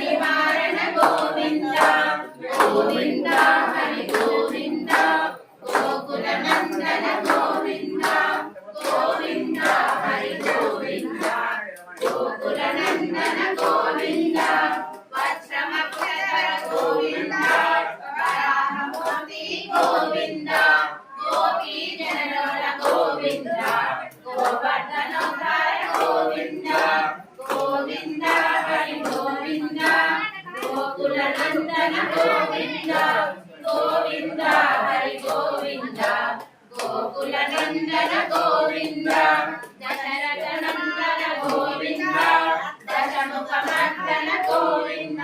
నివారణ గోవింద గోవింద హరి గోవింద గోకుల నందన గోవింద గోవింద హరి గోవింద గోకుల నందన గోవింద వజ్రమక్షర గోవింద వరాహమూర్తి గోవింద గోపీ జనలోల గోవింద గోవర్ధనోద్ధార గోవింద గోవింద హరి గోవింద గోకుల నందన గోవింద గోవింద హరి గోవింద గోకుల నందన గోవింద దశరథ నందన గోవింద దశముఖ మర్దన గోవింద